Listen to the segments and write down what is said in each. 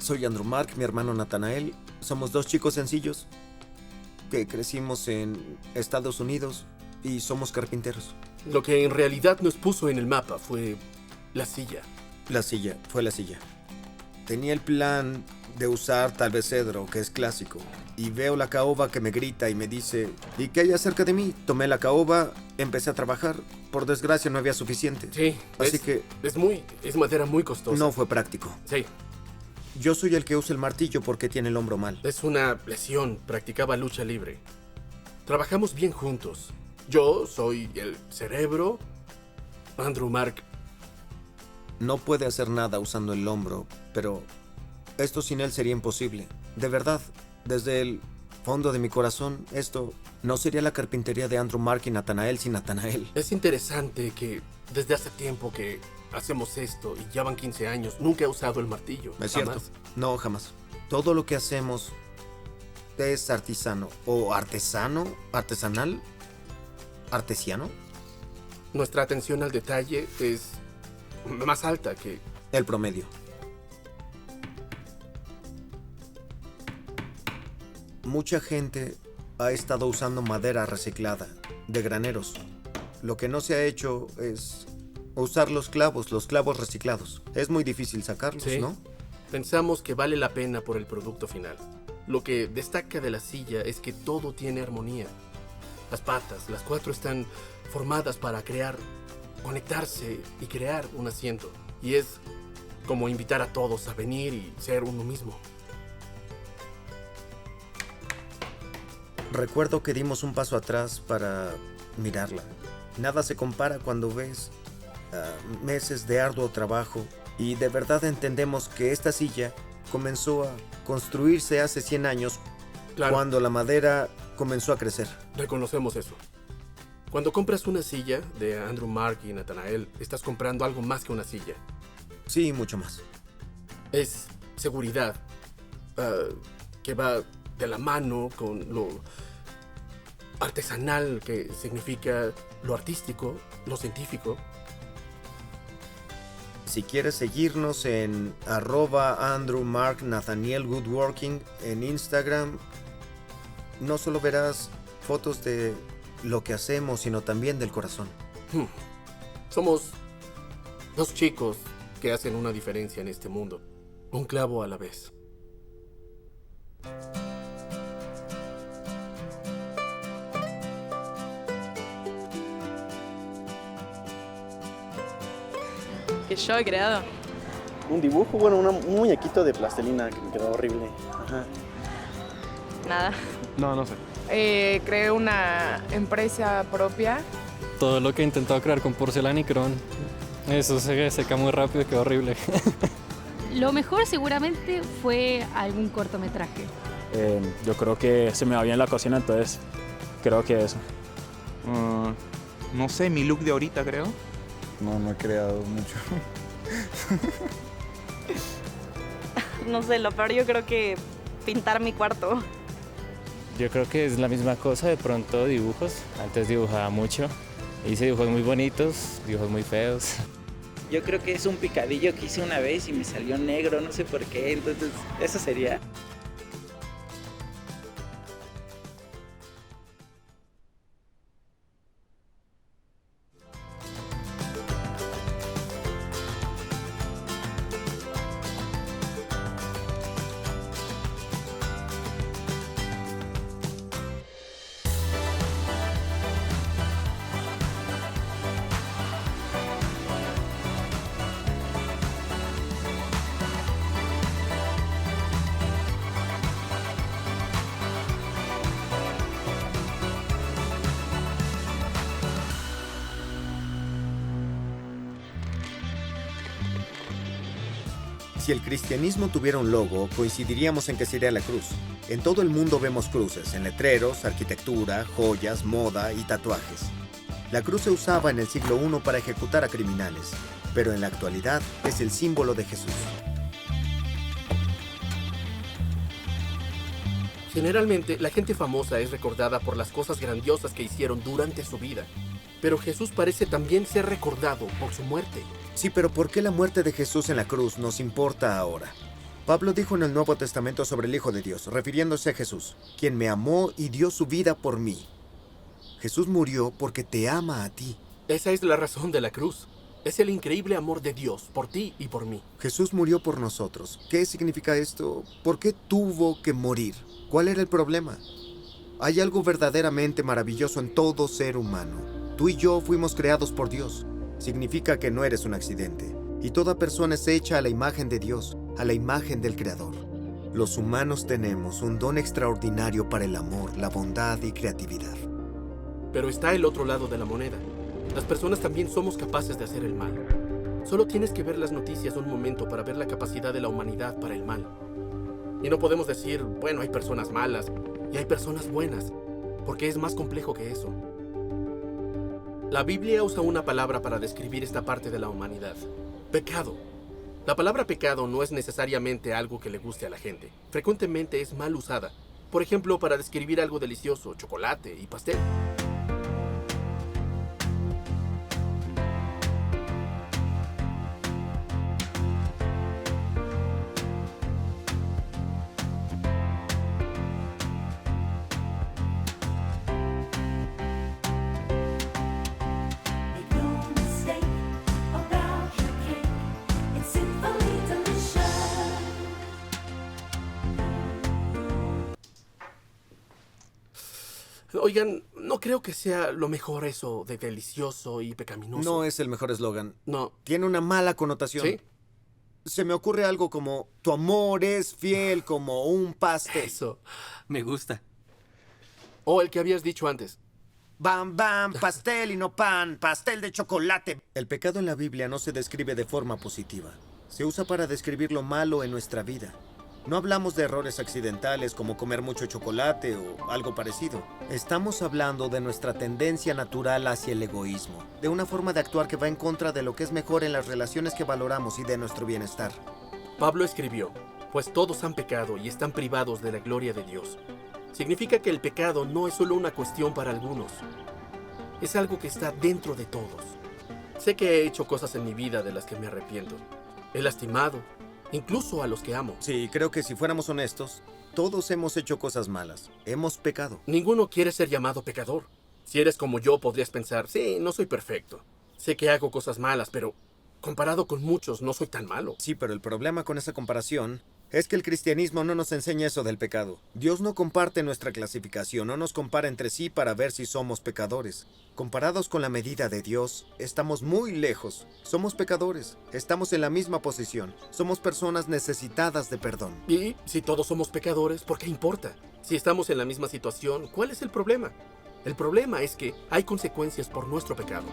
Soy Andrew Mark, mi hermano Nathanael. Somos dos chicos sencillos que crecimos en Estados Unidos y somos carpinteros. Lo que en realidad nos puso en el mapa fue la silla. Fue la silla. Tenía el plan de usar tal vez cedro, que es clásico. Y veo la caoba que me grita y me dice: ¿y qué hay acerca de mí? Tomé la caoba, empecé a trabajar. Por desgracia no había suficiente. Sí, Así que es madera muy costosa. no fue práctico. Sí, Yo soy el que usa el martillo porque tiene el hombro mal. es una lesión. Practicaba lucha libre. Trabajamos bien juntos. Yo soy el cerebro. Andrew Mark. No puede hacer nada usando el hombro, pero esto sin él sería imposible. De verdad, desde el fondo de mi corazón, esto no sería la carpintería de Andrew Mark y Nathanael sin Nathanael. Es interesante que desde hace tiempo que hacemos esto y ya van 15 años, nunca he usado el martillo. ¿Es cierto? Jamás. No, jamás. Todo lo que hacemos es artesano o artesanal, artesiano. Nuestra atención al detalle es más alta que... El promedio. Mucha gente ha estado usando madera reciclada, de graneros. Lo que no se ha hecho es usar los clavos reciclados. Es muy difícil sacarlos, Sí. ¿no? Pensamos que vale la pena por el producto final. Lo que destaca de la silla es que todo tiene armonía. Las patas, las cuatro están formadas para conectarse y crear un asiento. Y es como invitar a todos a venir y ser uno mismo. Recuerdo que dimos un paso atrás para mirarla. Nada se compara cuando ves meses de arduo trabajo y de verdad entendemos que esta silla comenzó a construirse hace 100 años Claro, cuando la madera comenzó a crecer. reconocemos eso. Cuando compras una silla de Andrew Mark y Nathanael, estás comprando algo más que una silla. Sí, mucho más. Es seguridad que va de la mano con lo artesanal, que significa lo artístico, lo científico. Si quieres seguirnos en @AndrewMarkNathanielWoodworking en Instagram, no solo verás fotos de lo que hacemos, sino también del corazón. Somos dos chicos que hacen una diferencia en este mundo. Un clavo a la vez. Que yo he creado. Un dibujo, bueno, un muñequito de plastilina que me quedó horrible. Ajá. Nada. No sé. Creé una empresa propia. Todo lo que he intentado crear con porcelana y crón, eso se seca muy rápido y queda horrible. Lo mejor seguramente fue algún cortometraje. Yo creo que se me va bien la cocina, entonces creo que eso. No sé, mi look de ahorita, creo. No he creado mucho. No sé, lo peor yo creo que pintar mi cuarto. Yo creo que es la misma cosa, de pronto dibujos. Antes dibujaba mucho. Hice dibujos muy bonitos, dibujos muy feos. Yo creo que es un picadillo que hice una vez y me salió negro, no sé por qué. Entonces, eso sería. Si el cristianismo tuviera un logo, coincidiríamos en que sería la cruz. En todo el mundo vemos cruces, en letreros, arquitectura, joyas, moda y tatuajes. La cruz se usaba en el siglo I para ejecutar a criminales, pero en la actualidad es el símbolo de Jesús. Generalmente, la gente famosa es recordada por las cosas grandiosas que hicieron durante su vida. Pero Jesús parece también ser recordado por su muerte. Sí, pero ¿por qué la muerte de Jesús en la cruz nos importa ahora? Pablo dijo en el Nuevo Testamento sobre el Hijo de Dios, refiriéndose a Jesús, quien me amó y dio su vida por mí. Jesús murió porque te ama a ti. Esa es la razón de la cruz. Es el increíble amor de Dios por ti y por mí. Jesús murió por nosotros. ¿Qué significa esto? ¿Por qué tuvo que morir? ¿Cuál era el problema? Hay algo verdaderamente maravilloso en todo ser humano. Tú y yo fuimos creados por Dios. Significa que no eres un accidente. Y toda persona es hecha a la imagen de Dios, a la imagen del Creador. Los humanos tenemos un don extraordinario para el amor, la bondad y creatividad. Pero está el otro lado de la moneda. Las personas también somos capaces de hacer el mal. Solo tienes que ver las noticias un momento para ver la capacidad de la humanidad para el mal. Y no podemos decir, bueno, hay personas malas y hay personas buenas, porque es más complejo que eso. La Biblia usa una palabra para describir esta parte de la humanidad: pecado. La palabra pecado no es necesariamente algo que le guste a la gente. Frecuentemente es mal usada. Por ejemplo, para describir algo delicioso, chocolate y pastel. Oigan, no creo que sea lo mejor eso de delicioso y pecaminoso. No es el mejor eslogan. No. Tiene una mala connotación. ¿Sí? Se me ocurre algo como: tu amor es fiel como un pastel. Eso, me gusta. O el que habías dicho antes. Bam, bam, pastel y no pan, pastel de chocolate. El pecado en la Biblia no se describe de forma positiva. Se usa para describir lo malo en nuestra vida. No hablamos de errores accidentales como comer mucho chocolate o algo parecido. Estamos hablando de nuestra tendencia natural hacia el egoísmo, de una forma de actuar que va en contra de lo que es mejor en las relaciones que valoramos y de nuestro bienestar. Pablo escribió: pues todos han pecado y están privados de la gloria de Dios. Significa que el pecado no es solo una cuestión para algunos. Es algo que está dentro de todos. Sé que he hecho cosas en mi vida de las que me arrepiento. He lastimado, incluso a los que amo. Sí, creo que si fuéramos honestos, todos hemos hecho cosas malas. Hemos pecado. Ninguno quiere ser llamado pecador. Si eres como yo, podrías pensar: sí, no soy perfecto. Sé que hago cosas malas, pero comparado con muchos, no soy tan malo. Sí, pero el problema con esa comparación es que el cristianismo no nos enseña eso del pecado. Dios no comparte nuestra clasificación, no nos compara entre sí para ver si somos pecadores. Comparados con la medida de Dios, estamos muy lejos. Somos pecadores, estamos en la misma posición. Somos personas necesitadas de perdón. Y si todos somos pecadores, ¿por qué importa? Si estamos en la misma situación, ¿cuál es el problema? El problema es que hay consecuencias por nuestro pecado.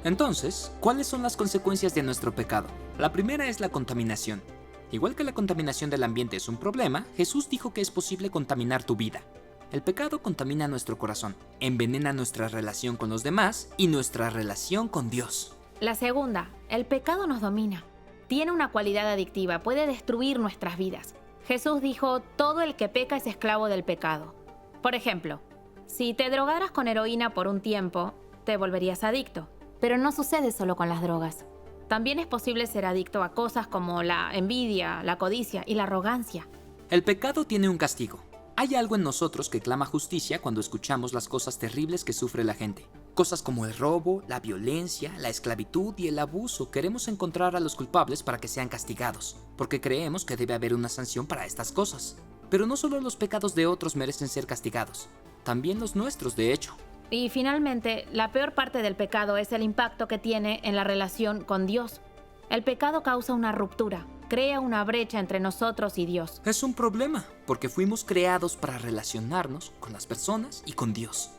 Entonces, ¿cuáles son las consecuencias de nuestro pecado? La primera es la contaminación. Igual que la contaminación del ambiente es un problema, Jesús dijo que es posible contaminar tu vida. El pecado contamina nuestro corazón, envenena nuestra relación con los demás y nuestra relación con Dios. La segunda, el pecado nos domina. Tiene una cualidad adictiva, puede destruir nuestras vidas. Jesús dijo: todo el que peca es esclavo del pecado. Por ejemplo, si te drogaras con heroína por un tiempo, te volverías adicto. Pero no sucede solo con las drogas. También es posible ser adicto a cosas como la envidia, la codicia y la arrogancia. El pecado tiene un castigo. Hay algo en nosotros que clama justicia cuando escuchamos las cosas terribles que sufre la gente. Cosas como el robo, la violencia, la esclavitud y el abuso. Queremos encontrar a los culpables para que sean castigados, porque creemos que debe haber una sanción para estas cosas. Pero no solo los pecados de otros merecen ser castigados, también los nuestros, de hecho. Y finalmente, la peor parte del pecado es el impacto que tiene en la relación con Dios. El pecado causa una ruptura, crea una brecha entre nosotros y Dios. Es un problema, porque fuimos creados para relacionarnos con las personas y con Dios.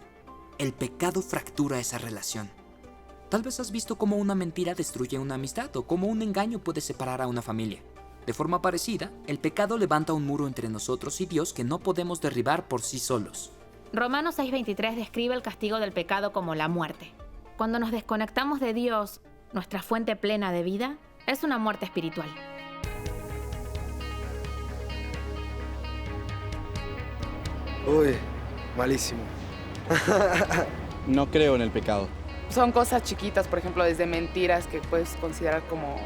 El pecado fractura esa relación. Tal vez has visto cómo una mentira destruye una amistad o cómo un engaño puede separar a una familia. De forma parecida, el pecado levanta un muro entre nosotros y Dios que no podemos derribar por sí solos. Romanos 6:23 describe el castigo del pecado como la muerte. Cuando nos desconectamos de Dios, nuestra fuente plena de vida, es una muerte espiritual. Uy, malísimo. No creo en el pecado. Son cosas chiquitas, por ejemplo, desde mentiras que puedes considerar como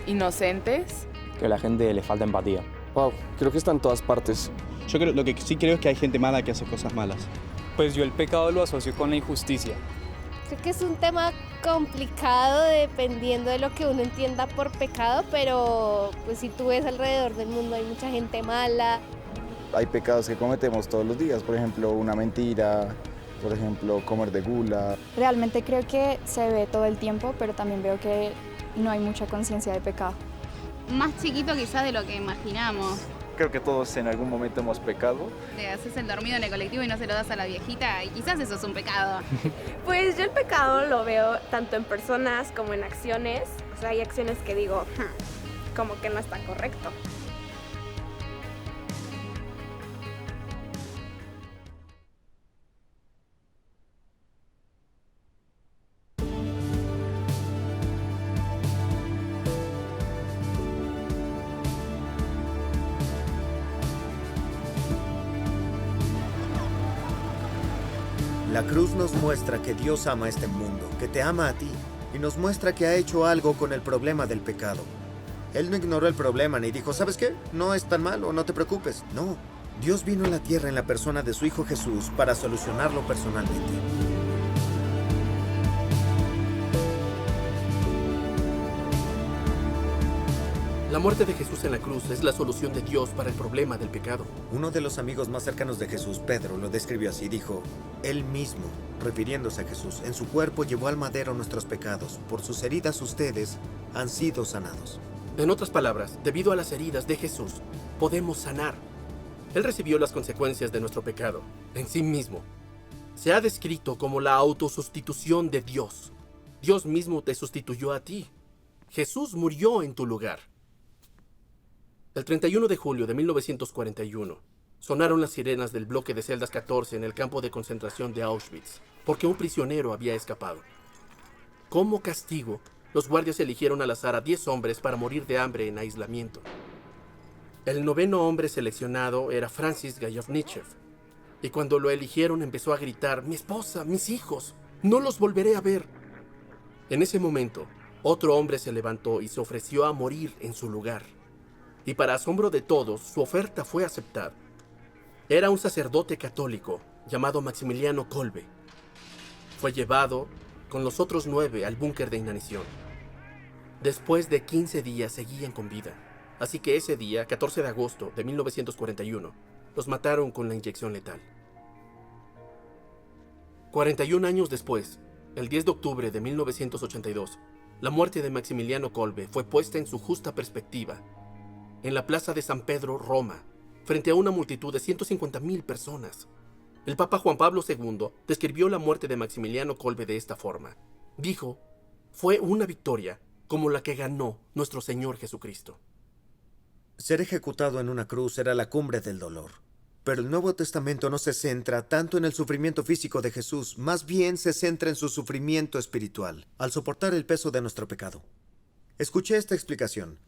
inocentes. Que a la gente le falta empatía. Wow, creo que está en todas partes. Yo creo, lo que sí creo es que hay gente mala que hace cosas malas. Pues yo el pecado lo asocio con la injusticia. Creo que es un tema complicado dependiendo de lo que uno entienda por pecado, pero pues si tú ves alrededor del mundo hay mucha gente mala. Hay pecados que cometemos todos los días, por ejemplo, una mentira, por ejemplo, comer de gula. Realmente creo que se ve todo el tiempo, pero también veo que no hay mucha conciencia de pecado. Más chiquito quizás de lo que imaginamos. Creo que todos en algún momento hemos pecado. Te haces el dormido en el colectivo y no se lo das a la viejita y quizás eso es un pecado. Pues yo el pecado lo veo tanto en personas como en acciones. O sea, hay acciones que digo, como que no está correcto. La cruz nos muestra que Dios ama este mundo, que te ama a ti, y nos muestra que ha hecho algo con el problema del pecado. Él no ignoró el problema ni dijo, ¿sabes qué? No es tan malo, no te preocupes. No, Dios vino a la tierra en la persona de su Hijo Jesús para solucionarlo personalmente. La muerte de Jesús en la cruz es la solución de Dios para el problema del pecado. Uno de los amigos más cercanos de Jesús, Pedro, lo describió así. Dijo, Él mismo, refiriéndose a Jesús, en su cuerpo llevó al madero nuestros pecados. Por sus heridas ustedes han sido sanados. En otras palabras, debido a las heridas de Jesús, podemos sanar. Él recibió las consecuencias de nuestro pecado en sí mismo. Se ha descrito como la autosustitución de Dios. Dios mismo te sustituyó a ti. Jesús murió en tu lugar. El 31 de julio de 1941, sonaron las sirenas del bloque de celdas 14 en el campo de concentración de Auschwitz, porque un prisionero había escapado. Como castigo, los guardias eligieron al azar a 10 hombres para morir de hambre en aislamiento. El 9º hombre seleccionado era Francis Gajownichev, y cuando lo eligieron empezó a gritar, «¡Mi esposa, mis hijos! ¡No los volveré a ver!». En ese momento, otro hombre se levantó y se ofreció a morir en su lugar. Y para asombro de todos, su oferta fue aceptada. Era un sacerdote católico llamado Maximiliano Kolbe. Fue llevado con los otros 9 al búnker de inanición. Después de 15 días seguían con vida, así que ese día, 14 de agosto de 1941, los mataron con la inyección letal. 41 años después, el 10 de octubre de 1982, la muerte de Maximiliano Kolbe fue puesta en su justa perspectiva en la plaza de San Pedro, Roma, frente a una multitud de 150,000 personas. El Papa Juan Pablo II describió la muerte de Maximiliano Kolbe de esta forma. Dijo, fue una victoria como la que ganó nuestro Señor Jesucristo. Ser ejecutado en una cruz era la cumbre del dolor. Pero el Nuevo Testamento no se centra tanto en el sufrimiento físico de Jesús, más bien se centra en su sufrimiento espiritual, al soportar el peso de nuestro pecado. Escuché esta explicación.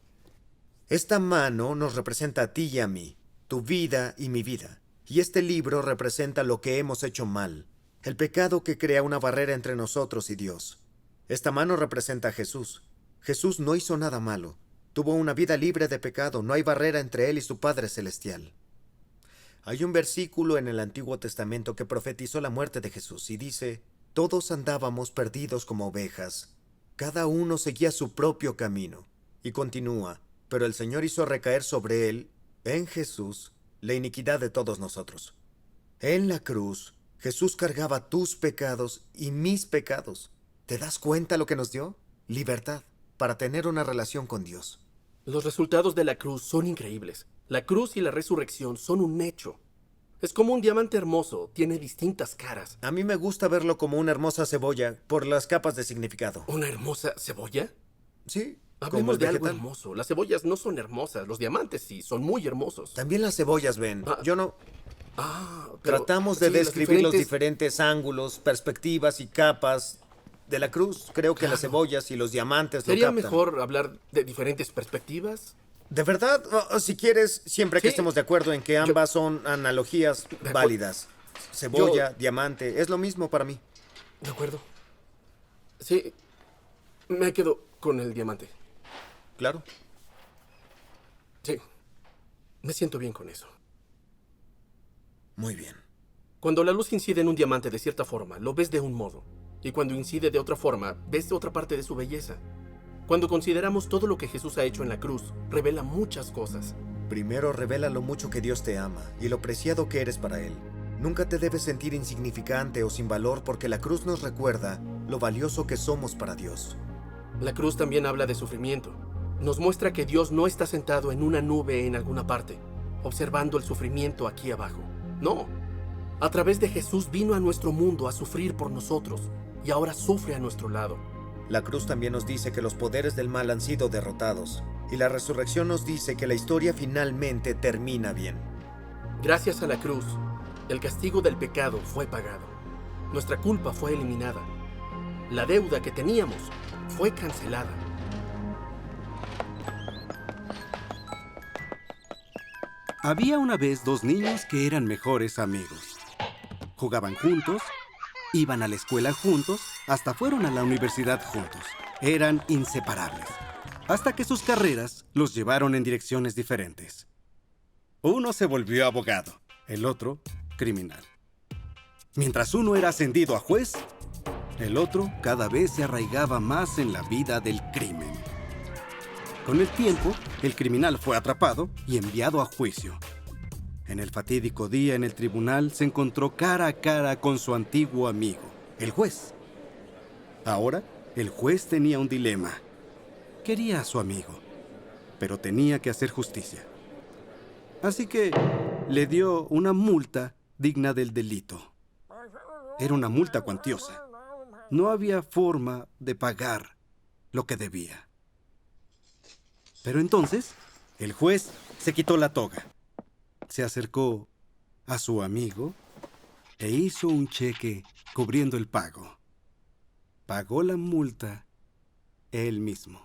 Esta mano nos representa a ti y a mí, tu vida y mi vida. Y este libro representa lo que hemos hecho mal, el pecado que crea una barrera entre nosotros y Dios. Esta mano representa a Jesús. Jesús no hizo nada malo. Tuvo una vida libre de pecado, no hay barrera entre él y su Padre Celestial. Hay un versículo en el Antiguo Testamento que profetizó la muerte de Jesús y dice, todos andábamos perdidos como ovejas, cada uno seguía su propio camino. Y continúa, pero el Señor hizo recaer sobre él, en Jesús, la iniquidad de todos nosotros. En la cruz, Jesús cargaba tus pecados y mis pecados. ¿Te das cuenta lo que nos dio? Libertad, para tener una relación con Dios. Los resultados de la cruz son increíbles. La cruz y la resurrección son un hecho. Es como un diamante hermoso, tiene distintas caras. A mí me gusta verlo como una hermosa cebolla, por las capas de significado. ¿Una hermosa cebolla? Sí. Hablemos de algo hermoso. Las cebollas no son hermosas, los diamantes sí, son muy hermosos. También las cebollas, Ben. Yo no... pero, Tratamos de describir los diferentes ángulos, perspectivas y capas de la cruz. Creo que las cebollas y los diamantes lo ¿Sería captan. mejor hablar de diferentes perspectivas? ¿De verdad? Si quieres, siempre que estemos de acuerdo en que ambas son analogías válidas. Cebolla, diamante, es lo mismo para mí. De acuerdo. Sí, me quedo con el diamante. Claro. Sí. Me siento bien con eso. Muy bien. Cuando la luz incide en un diamante de cierta forma, lo ves de un modo. Y cuando incide de otra forma, ves otra parte de su belleza. Cuando consideramos todo lo que Jesús ha hecho en la cruz, revela muchas cosas. Primero revela lo mucho que Dios te ama y lo preciado que eres para Él. Nunca te debes sentir insignificante o sin valor porque la cruz nos recuerda lo valioso que somos para Dios. La cruz también habla de sufrimiento. Nos muestra que Dios no está sentado en una nube en alguna parte, observando el sufrimiento aquí abajo. No. A través de Jesús vino a nuestro mundo a sufrir por nosotros y ahora sufre a nuestro lado. La cruz también nos dice que los poderes del mal han sido derrotados y la resurrección nos dice que la historia finalmente termina bien. Gracias a la cruz, el castigo del pecado fue pagado. Nuestra culpa fue eliminada. La deuda que teníamos fue cancelada. Había una vez dos niños que eran mejores amigos. Jugaban juntos, iban a la escuela juntos, hasta fueron a la universidad juntos. Eran inseparables, hasta que sus carreras los llevaron en direcciones diferentes. Uno se volvió abogado, el otro criminal. Mientras uno era ascendido a juez, el otro cada vez se arraigaba más en la vida del crimen. Con el tiempo, el criminal fue atrapado y enviado a juicio. En el fatídico día en el tribunal se encontró cara a cara con su antiguo amigo, el juez. Ahora, el juez tenía un dilema. Quería a su amigo, pero tenía que hacer justicia. Así que le dio una multa digna del delito. Era una multa cuantiosa. No había forma de pagar lo que debía. Pero entonces, el juez se quitó la toga, se acercó a su amigo e hizo un cheque cubriendo el pago. Pagó la multa él mismo.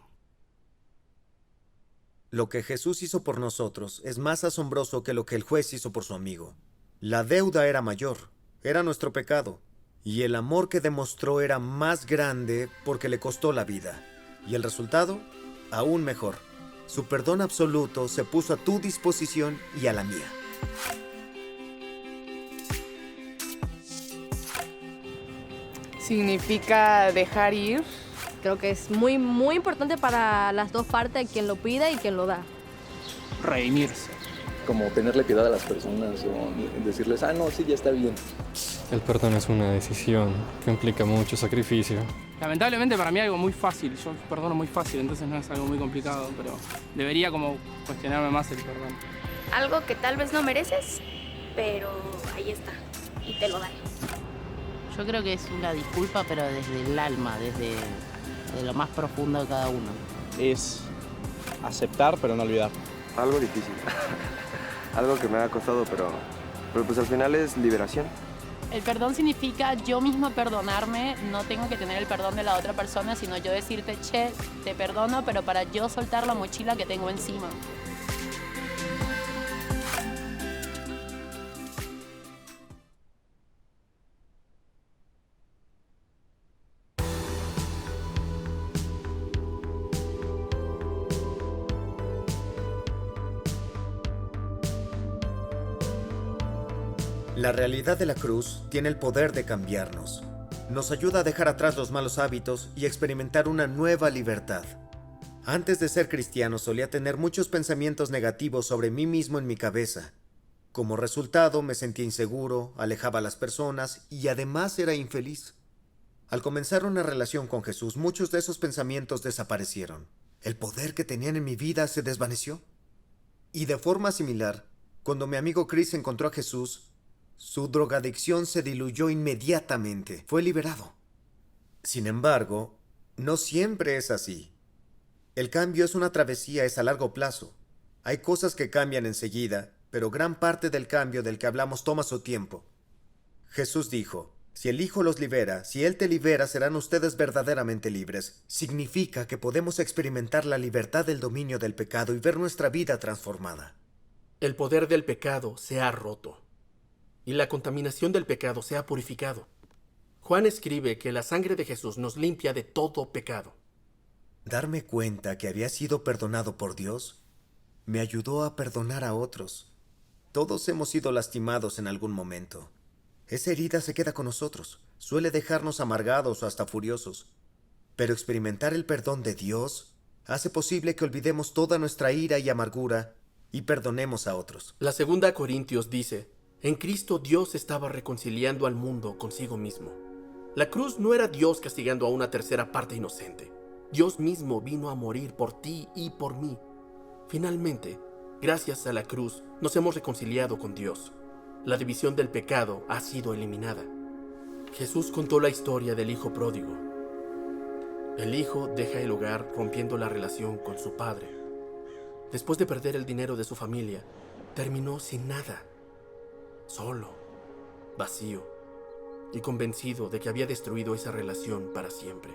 Lo que Jesús hizo por nosotros es más asombroso que lo que el juez hizo por su amigo. La deuda era mayor, era nuestro pecado, y el amor que demostró era más grande porque le costó la vida. Y el resultado, aún mejor. Su perdón absoluto se puso a tu disposición y a la mía. ¿Significa dejar ir? Creo que es muy, muy importante para las dos partes, quien lo pida y quien lo da. Redimirse. Como tenerle piedad a las personas o decirles, no, sí, ya está bien. El perdón es una decisión que implica mucho sacrificio. Lamentablemente para mí algo muy fácil, yo perdono muy fácil, entonces no es algo muy complicado, pero debería como cuestionarme más el perdón. Algo que tal vez no mereces, pero ahí está, y te lo dan. Yo creo que es una disculpa, pero desde el alma, desde lo más profundo de cada uno. Es aceptar, pero no olvidar. Algo difícil. Algo que me ha costado, pero pues al final es liberación. El perdón significa yo mismo perdonarme, no tengo que tener el perdón de la otra persona, sino yo decirte, che, te perdono, pero para yo soltar la mochila que tengo encima. La realidad de la cruz tiene el poder de cambiarnos. Nos ayuda a dejar atrás los malos hábitos y experimentar una nueva libertad. Antes de ser cristiano solía tener muchos pensamientos negativos sobre mí mismo en mi cabeza. Como resultado me sentía inseguro, alejaba a las personas y además era infeliz. Al comenzar una relación con Jesús, muchos de esos pensamientos desaparecieron. El poder que tenían en mi vida se desvaneció. Y de forma similar, cuando mi amigo Chris encontró a Jesús, su drogadicción se diluyó inmediatamente. Fue liberado. Sin embargo, no siempre es así. El cambio es una travesía, es a largo plazo. Hay cosas que cambian enseguida, pero gran parte del cambio del que hablamos toma su tiempo. Jesús dijo, si el Hijo los libera, si Él te libera, serán ustedes verdaderamente libres. Significa que podemos experimentar la libertad del dominio del pecado y ver nuestra vida transformada. El poder del pecado se ha roto. Y la contaminación del pecado se ha purificado. Juan escribe que la sangre de Jesús nos limpia de todo pecado. Darme cuenta que había sido perdonado por Dios me ayudó a perdonar a otros. Todos hemos sido lastimados en algún momento. Esa herida se queda con nosotros, suele dejarnos amargados o hasta furiosos. Pero experimentar el perdón de Dios hace posible que olvidemos toda nuestra ira y amargura y perdonemos a otros. La segunda Corintios dice, en Cristo Dios estaba reconciliando al mundo consigo mismo. La cruz no era Dios castigando a una tercera parte inocente. Dios mismo vino a morir por ti y por mí. Finalmente, gracias a la cruz, nos hemos reconciliado con Dios. La división del pecado ha sido eliminada. Jesús contó la historia del hijo pródigo. El hijo deja el hogar rompiendo la relación con su padre. Después de perder el dinero de su familia, terminó sin nada, solo, vacío y convencido de que había destruido esa relación para siempre.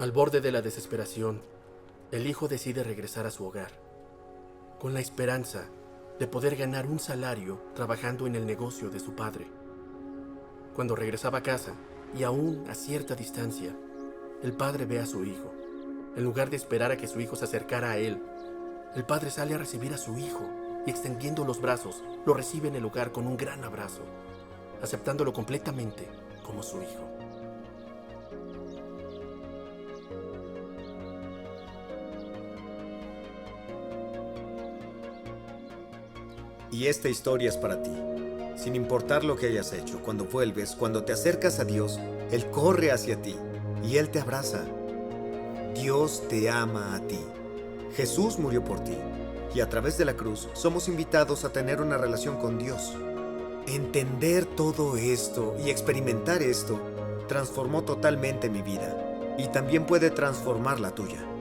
Al borde de la desesperación, el hijo decide regresar a su hogar, con la esperanza de poder ganar un salario trabajando en el negocio de su padre. Cuando regresaba a casa, y aún a cierta distancia, el padre ve a su hijo. En lugar de esperar a que su hijo se acercara a él, el padre sale a recibir a su hijo y extendiendo los brazos, lo recibe en el hogar con un gran abrazo, aceptándolo completamente como su hijo. Y esta historia es para ti. Sin importar lo que hayas hecho, cuando vuelves, cuando te acercas a Dios, Él corre hacia ti y Él te abraza. Dios te ama a ti. Jesús murió por ti y a través de la cruz somos invitados a tener una relación con Dios. Entender todo esto y experimentar esto transformó totalmente mi vida y también puede transformar la tuya.